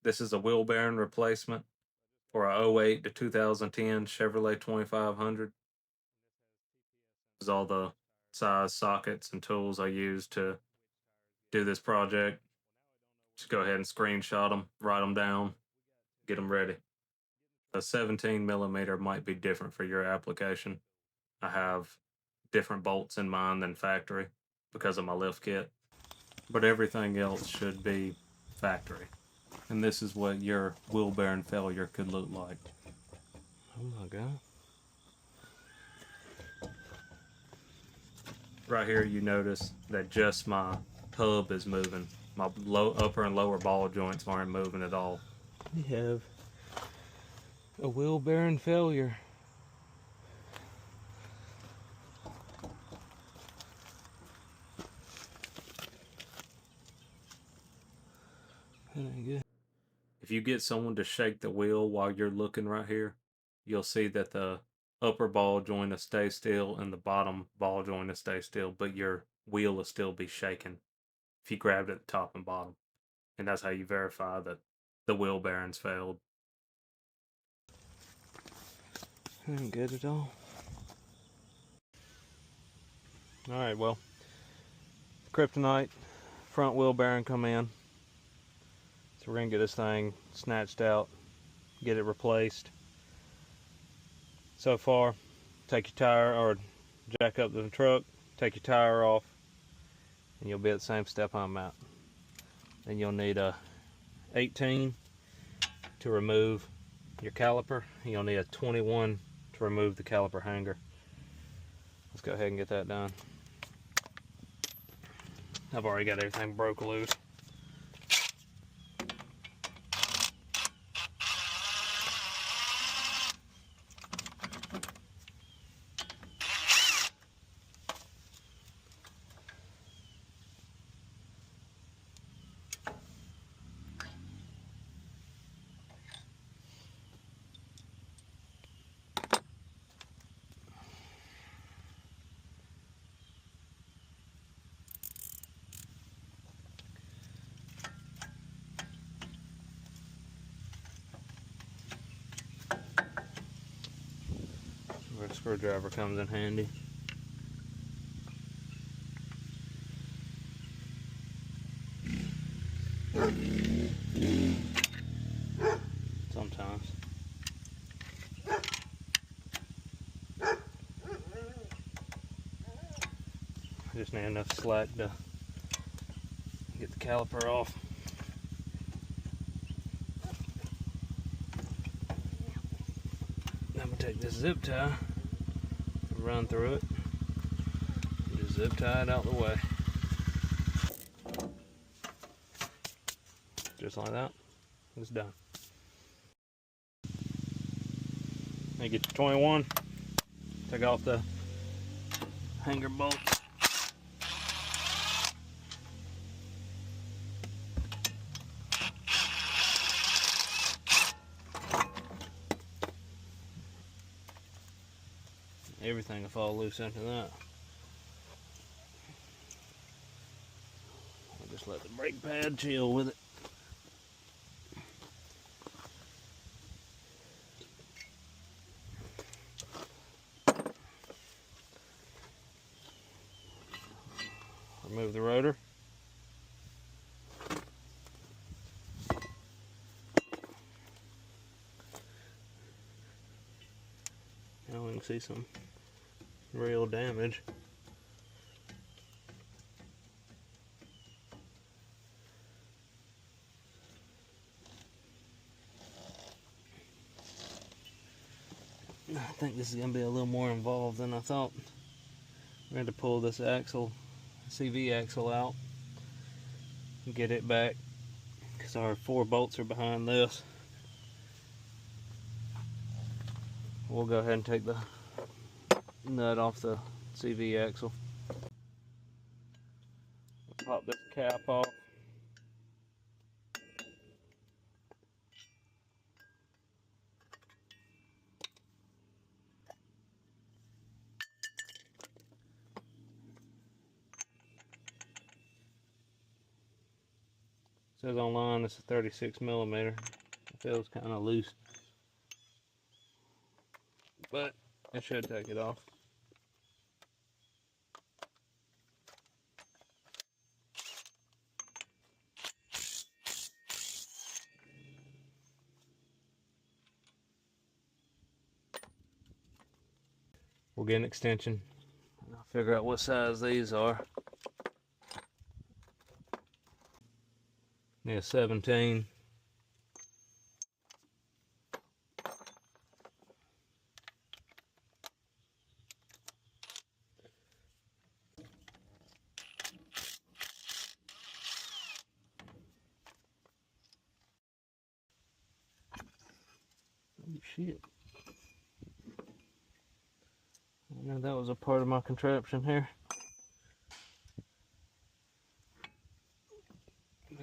This is a wheel bearing replacement for a '08 to 2010 Chevrolet 2500. This is all the size, sockets, and tools I use to do this project. Just go ahead and screenshot them, write them down, get them ready. A 17 millimeter might be different for your application. I have different bolts in mind than factory because of my lift kit, but everything else should be factory. And this is what your wheel bearing failure could look like. Oh my God. Right here you notice that just my hub is moving. My upper and lower ball joints aren't moving at all. We have a wheel bearing failure. That ain't good. If you get someone to shake the wheel while you're looking right here, you'll see that the upper ball joint will stay still and the bottom ball joint will stay still, but your wheel will still be shaking if you grabbed at the top and bottom. And that's how you verify that the wheel bearings failed. That ain't good at all. Alright, well, kryptonite front wheel bearing come in. So we're gonna get this thing snatched out, get it replaced. So far, take your tire or jack up the truck, take your tire off, and you'll be at the same step I'm at. Then you'll need a 18 to remove your caliper. You'll need a 21 to remove the caliper hanger. Let's go ahead and get that done. I've already got everything broke loose. Where the screwdriver comes in handy. Sometimes. I just need enough slack to get the caliper off. I'm gonna take this zip tie, run through it, and just zip tie it out the way. Just like that, it's done. Now get your 21, take off the hanger bolts. Everything will fall loose into that. I'll just let the brake pad chill with it. Remove the rotor. Now we can see some real damage. I think this is going to be a little more involved than I thought. We're going to pull this axle, CV axle out, and get it back because our 4 bolts are behind this. We'll go ahead and take the nut off the CV axle. Pop this cap off. says online this is 36 millimeter. It feels kind of loose, but it should take it off. We'll get an extension. I'll figure out what size these are. Yeah, 17. Oh shit. I know that was a part of my contraption here.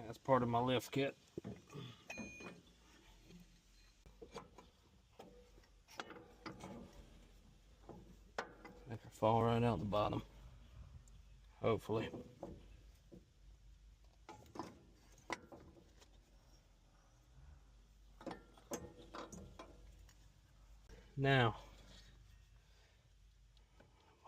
That's part of my lift kit. Make her fall right out the bottom. Hopefully. Now,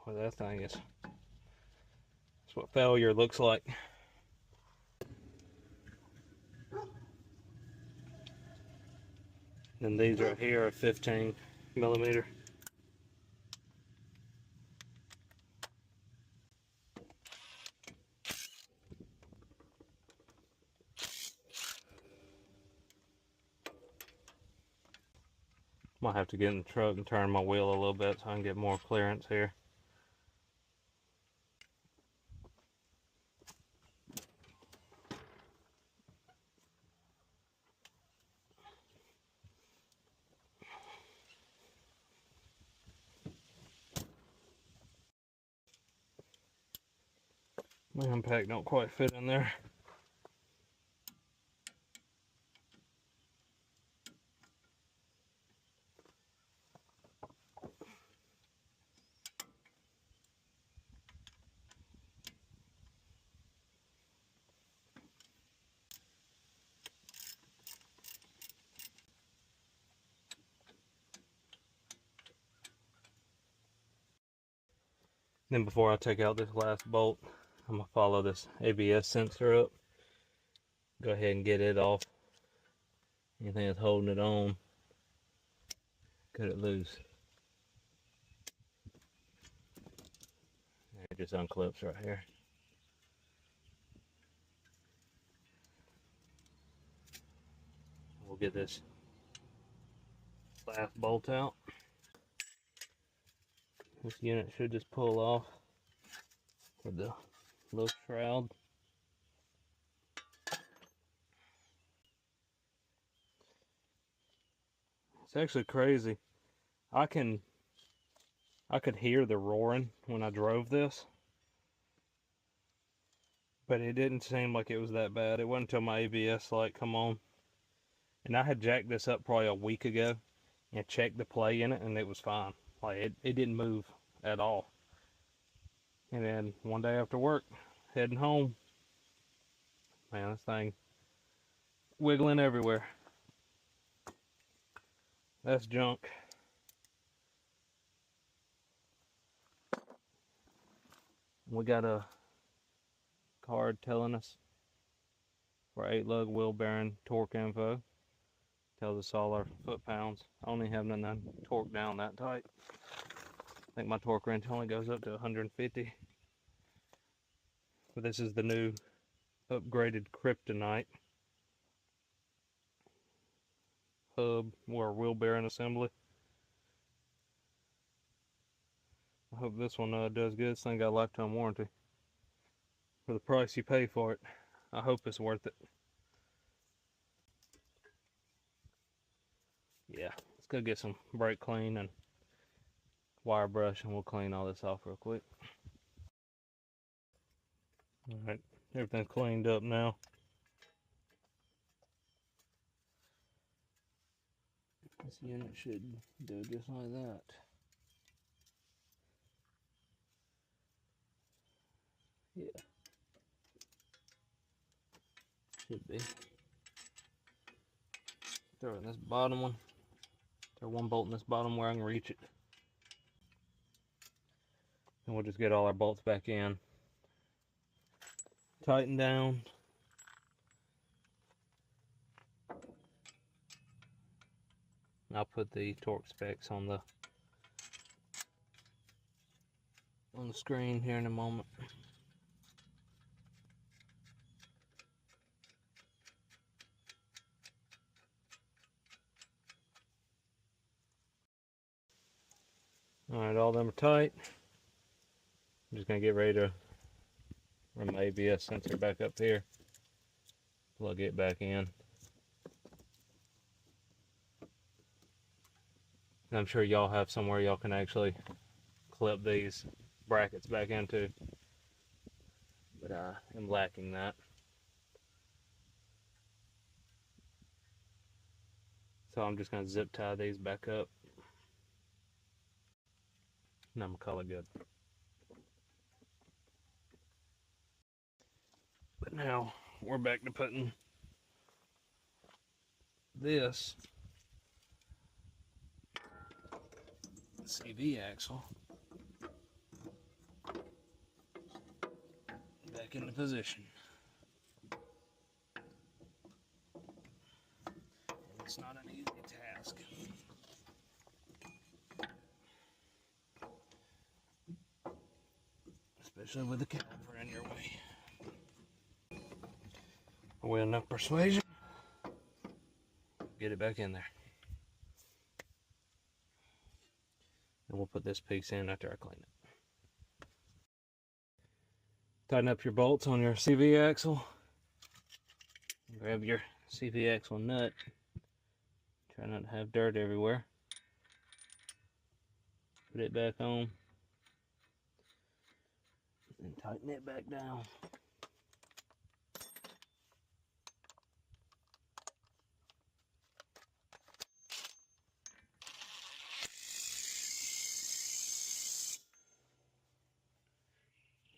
boy, that thing is, that's what failure looks like. And these right here are 15 millimeter. Might have to get in the truck and turn my wheel a little bit so I can get more clearance here. My impact don't quite fit in there. Then before I take out this last bolt, I'm gonna follow this ABS sensor up. Go ahead and get it off. Anything that's holding it on, cut it loose. It just unclips right here. We'll get this last bolt out. This unit should just pull off with the little shroud. It's actually crazy. I could hear the roaring when I drove this, but it didn't seem like it was that bad. It wasn't until my ABS light come on. And I had jacked this up probably a week ago and checked the play in it, and it was fine. Like it didn't move at all. And then one day after work, heading home, man, this thing wiggling everywhere. That's junk. We got a card telling us for 8-lug wheel bearing torque info. Tells us all our foot-pounds. I only have none torque down that tight. I think my torque wrench only goes up to 150. But this is the new upgraded kryptonite hub or wheel bearing assembly. I hope this one does good. This thing got a lifetime warranty. For the price you pay for it, I hope it's worth it. Yeah, let's go get some brake clean and wire brush, and we'll clean all this off real quick. Alright, everything's cleaned up now. This unit should do just like that. Yeah. Should be. Throw it in this bottom one. Throw one bolt in this bottom where I can reach it. And we'll just get all our bolts back in. Tighten down. I'll put the torque specs on the screen here in a moment. Alright, all of them are tight. I'm just going to get ready to run my ABS sensor back up here. Plug it back in. And I'm sure y'all have somewhere y'all can actually clip these brackets back into. But I am lacking that. So I'm just going to zip tie these back up. And I'm going to call it good. But now we're back to putting this CV axle back into position. It's not an easy task. Especially with the caliper in your way. With enough persuasion, get it back in there. And we'll put this piece in after I clean it. Tighten up your bolts on your CV axle. Grab your CV axle nut. Try not to have dirt everywhere. Put it back on. And tighten it back down.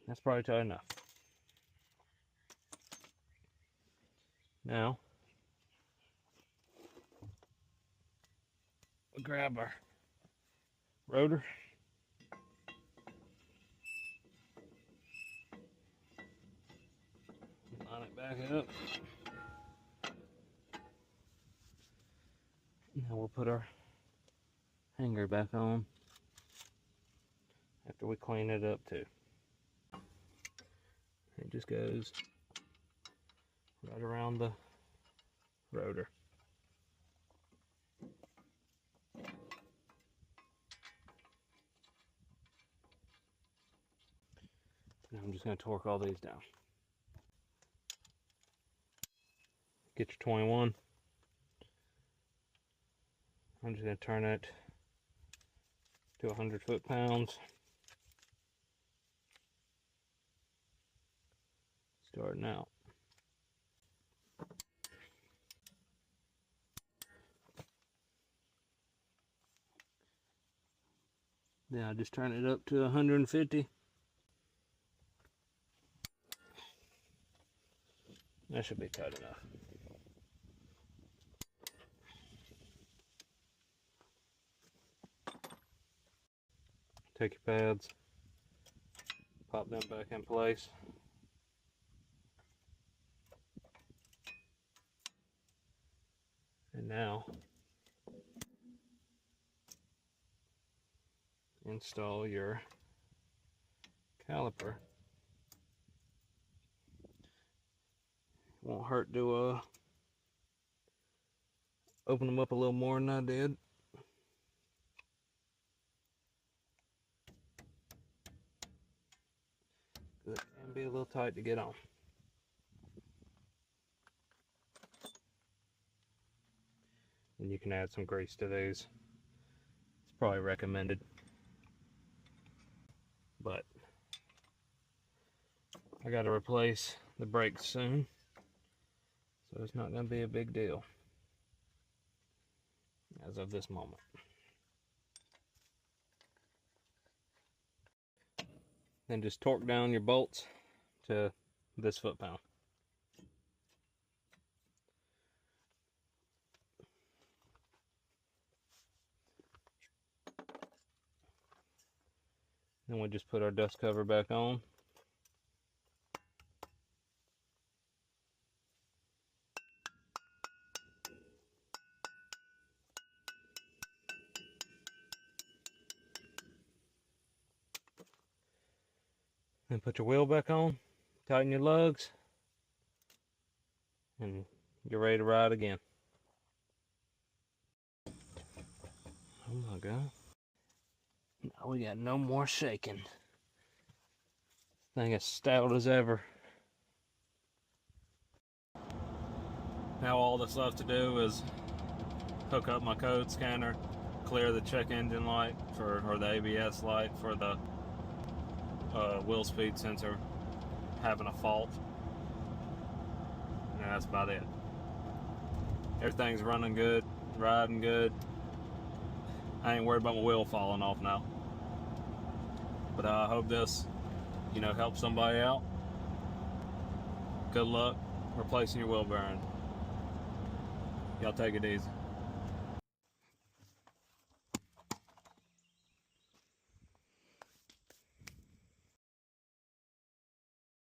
That's probably tight enough. Now, we'll grab our rotor. Line it back up. Now we'll put our hanger back on after we clean it up too. It just goes right around the rotor. Now I'm just going to torque all these down. Get your 21. I'm just going to turn it to 100 foot-pounds. Starting out. Then I just turn it up to 150. That should be tight enough. Take your pads, pop them back in place. And now, install your caliper. Won't hurt to open them up a little more than I did. It can be a little tight to get on. And you can add some grease to these. It's probably recommended. But I got to replace the brakes soon. So it's not going to be a big deal as of this moment. Then just torque down your bolts to this foot-pound. Then we'll just put our dust cover back on. Then put your wheel back on, tighten your lugs, and you're ready to ride again. Oh my God. Now we got no more shaking. This thing is stout as ever. Now all that's left to do is hook up my code scanner, clear the check engine light or the ABS light for the wheel speed sensor having a fault, and that's about it. Everything's running good, riding good. I ain't worried about my wheel falling off now. But I hope this, helps somebody out. Good luck replacing your wheel bearing. Y'all take it easy.